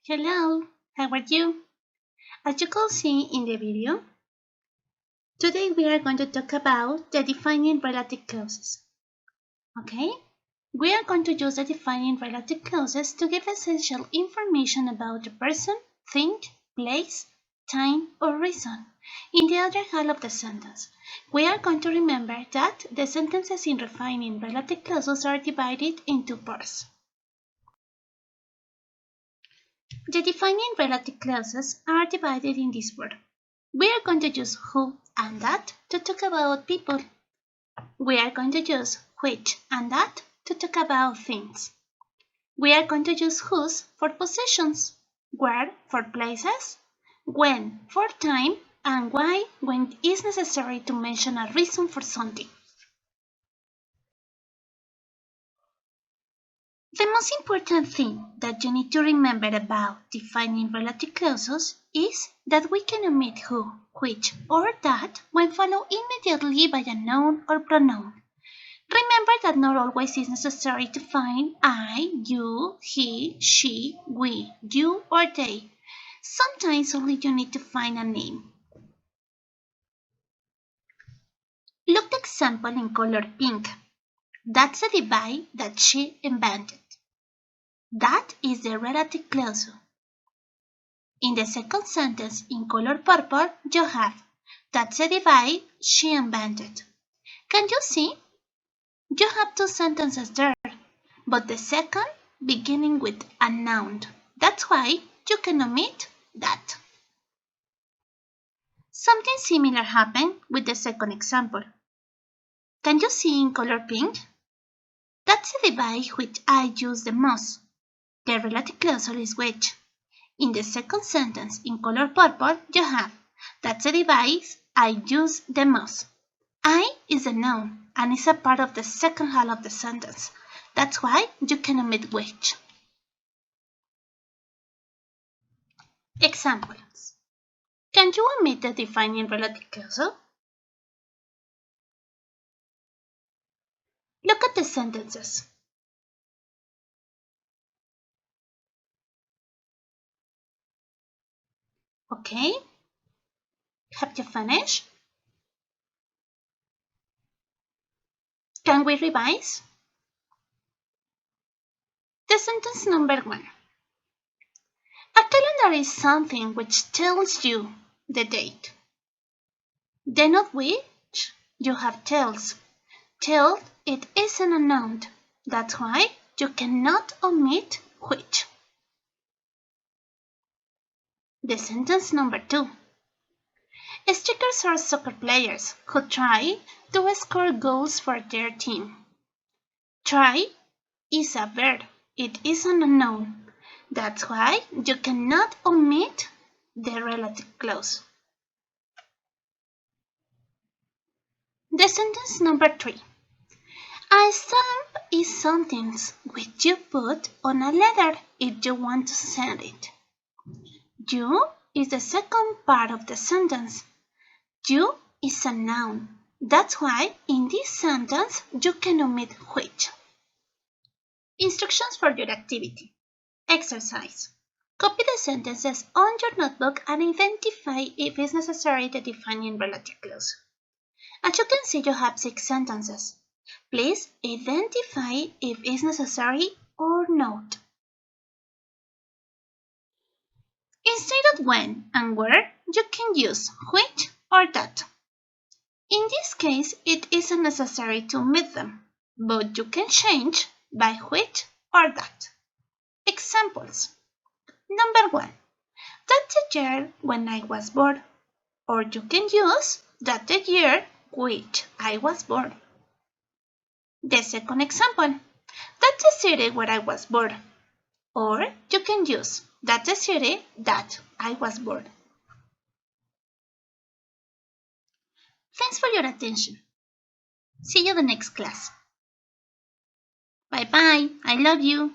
Hello, how are you? As you can see in the video, today we are going to talk about the defining relative clauses. Okay? We are going to use the defining relative clauses to give essential information about the person, thing, place, time, or reason. In the other half of the sentence, we are going to remember that the sentences in defining relative clauses are divided into parts. The defining relative clauses are divided in this order. We are going to use who and that to talk about people. We are going to use which and that to talk about things. We are going to use whose for possessions, where for places, when for time, and why when it is necessary to mention a reason for something. The most important thing that you need to remember about defining relative clauses is that we can omit who, which, or that when followed immediately by a noun or pronoun. Remember that not always is necessary to find I, you, he, she, we, you, or they. Sometimes only you need to find a name. Look the example in color pink. That's a device that she invented. That is the relative clause. In the second sentence in color purple, you have that's a device she invented. Can you see? You have two sentences there, but the second beginning with a noun. That's why you can omit that. Something similar happened with the second example. Can you see in color pink? That's a device which I use the most. The relative clause is which. In the second sentence in color purple, you have that's a device I use the most. I is a noun and is a part of the second half of the sentence. That's why you can omit which. Examples. Can you omit the defining relative clause? Look at the sentences. Okay? Have you finished? Can we revise? The sentence number 1. A calendar is something which tells you the date. Then of which you have tells. Tell it isn't a noun. That's why you cannot omit which. The sentence number 2. Strikers are soccer players who try to score goals for their team. Try is a verb. It isn't a noun. That's why you cannot omit the relative clause. The sentence number 3. A stamp is something which you put on a letter if you want to send it. You is the second part of the sentence. You is a noun. That's why in this sentence you can omit which. Instructions for your activity. Exercise. Copy the sentences on your notebook and identify if it's necessary the defining relative clause. As you can see, you have 6 sentences. Please identify if it's necessary or not. Instead of when and where, you can use which or that. In this case, it isn't necessary to omit them, but you can change by which or that. Examples. Number 1. That's the year when I was born. Or you can use that's the year which I was born. The second example. That's the city where I was born. Or you can use that's the city that I was born. Thanks for your attention. See you in the next class. Bye bye. I love you.